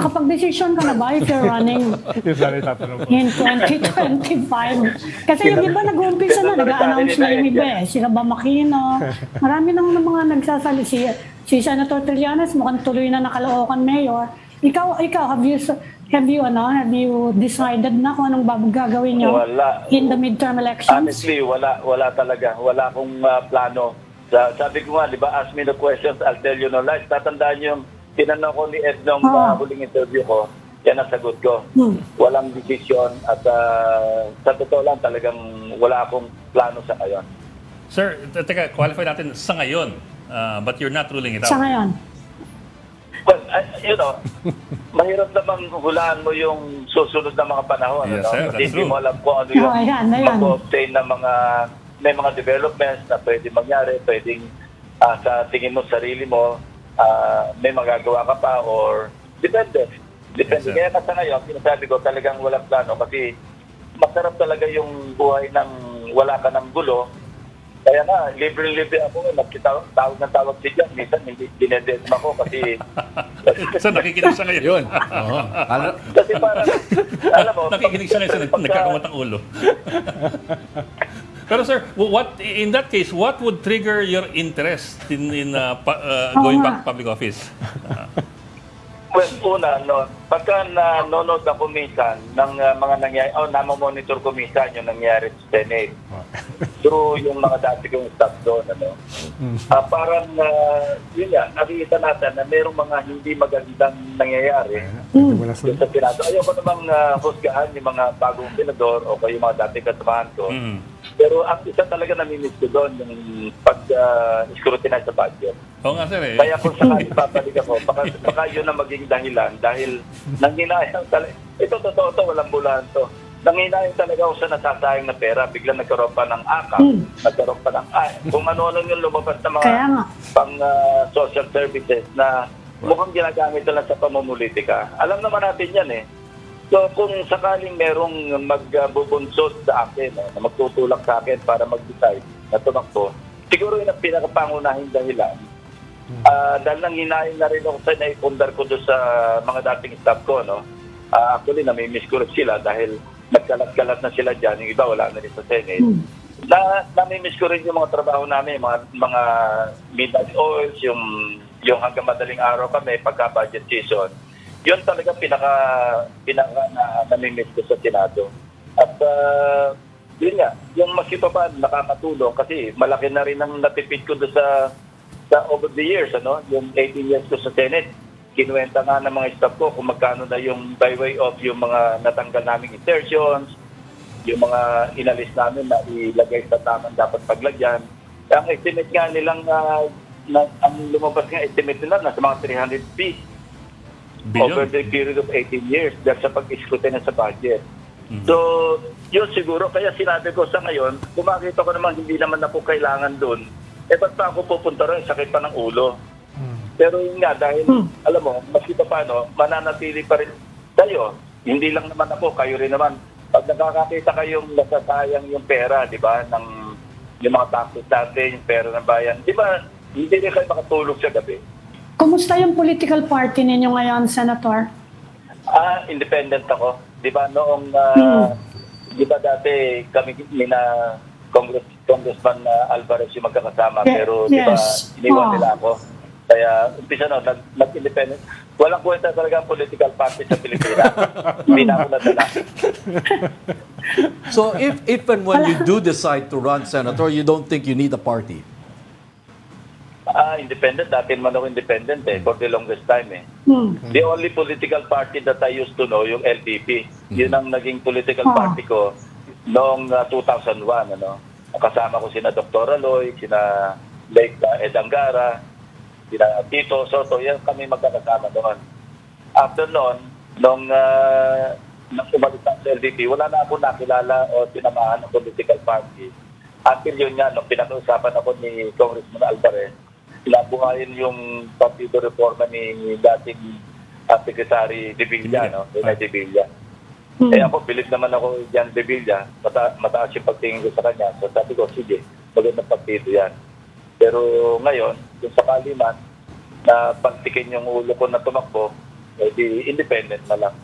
Nakapag-decision ka na ba if you're running Yung sana itatanong ko. in 2025? Kasi yung iba nag-uumpisa na, nag-a-announce na yung iba eh. Sila ba Makino? Marami nang mga nagsasalita. Si Senator Trillanes mukhang tuloy na nakalookan mayor. Ikaw, have you decided na kung anong gagawin nyo Wala. in the midterm elections? Honestly, wala talaga. Wala akong plano. Sabi ko nga, di ba, ask me the questions, I'll tell you no lies. Tatandaan yung tinanong ko ni Ed nung huling interview ko, yan ang sagot ko. Walang decision at sa totoo lang talagang wala akong plano sa ngayon. Sir, teka, qualify natin sa ngayon, but you're not ruling it out. Sa ngayon? Well, mahirap namang hulaan mo yung susunod na mga panahon. Yes, sir, that's Hindi true. mo alam kung ano yung Ayan. mag-obtain na may mga developments na pwede mangyari, pwedeng sa tingin mo, sarili mo, may magagawa ka pa or depende. Yes, sir. Kaya sa ngayon, sinasabi ko talagang walang plano kasi masarap talaga yung buhay ng wala ka ng gulo. Kaya nga, libre-libre ako. Tawag si John. Minsan, hindi dinedesma ko kasi... So, nakikinig siya ngayon. Yun. Oo. Kasi parang, alam mo... Nakikinig siya ngayon, nagkakamot ang ulo. Pero sir, in that case, what would trigger your interest in going back to public office? Well, una, pagka nanonood ako minsan ng mga nangyayari, namamonitor ko minsan yung nangyayari sa Senate. Through yung mga dati kong staff doon, parang, yun nga, nakikita natin na mayroong mga hindi magandang nangyayari doon sa Senado. Ayoko namang husgahan yung mga bagong senador o yung mga dati kasamahan ko. Pero ang isa talaga namimiss ko doon, yung pag-scrutinize sa budget. Oo nga sir eh. Kaya kung sakali babalik ako, baka yun ang maging dahilan dahil nanghinayang talaga. Ito totoo to, walang bulan to. Nanghinayang talaga ako sa nasasayang na pera. Biglang nagkaroon pa ng akap, nagkaroon pa ng kung ano-ano yung lumabas na mga pang social services na mukhang ginagamit lang sa pamumulitika. Alam naman natin yan eh. So kung sakaling merong magbubunsod sa akin, na magtutulak sa akin para mag-decide na tumakbo, siguro yun ang pinakapangunahing dahilan. Dahil nang hinahin na rin ako sa naipundar ko doon sa mga dating staff ko, actually namimiss ko rin sila dahil nagkalat-kalat na sila dyan, yung iba wala na rin sa Senate. Namimiss ko rin yung mga trabaho namin, mga midnight oils, yung hanggang madaling araw kami pagka-budget season. Yun talaga pinaka na namimiss ko sa Senado. At yun nga, yung mas iba pa nakakatulong kasi malaki na rin ang natipid ko doon sa over the years, yung 18 years ko sa Senate. Kinuwenta nga ng mga staff ko kung magkano na yung by way of yung mga natanggal naming insertions, yung mga inalis namin na ilagay sa tamang dapat paglagyan. Ang estimate nga nilang, ang lumabas nga estimate nila nasa mga 300 feet over the period of 18 years dahil sa pag-scrutiny sa budget. So, yun siguro, kaya sinabi ko sa ngayon, kung makita ko naman hindi naman ako kailangan doon, ba't pa ako pupunta rin, sakit pa ng ulo. Pero yun nga, dahil, alam mo, mas ito paano, mananatili pa rin tayo. Hindi lang naman ako, kayo rin naman. Pag nakakakita kayong nasasayang yung pera, di ba, ng yung mga taxes natin, yung pera ng bayan, di ba, hindi rin kayo makatulog sa gabi. Kumusta yung political party ninyo ngayon, Senator? Independent ako. Di ba, noong, di ba dati kami na Congressman Alvarez yung magkakasama, pero di ba, iniwan nila ako. Kaya, umpisa nag-independent. Walang kwenta talaga ang political party sa Pilipinas. Hindi na ako nadala. So, if and when you do decide to run, Senator, you don't think you need a party? Independent. Dati naman ako independent for the longest time The only political party that I used to know, yung LDP. Yun ang naging political party ko noong 2001. Kasama ko sina Dr. Aloy, sina Lake Ed Angara, sina Tito Soto, yan kami magkakasama doon. After noon, nung umalis sa LDP, wala na ako nakilala o tinamahan ng political party. Until yun nga, nung pinag-uusapan ako ni Congressman Alvarez, pinabuhayin yung partido reforma ni dating Secretary De Villa, Renay De Villa. Eh ako, bilib naman ako yan De Villa, mataas yung pagtingin ko sa kanya. So sabi ko, sige, magandang partido yan. Pero ngayon, kung sakali man, na pagtikin yung ulo ko na tumakbo, di independent na lang.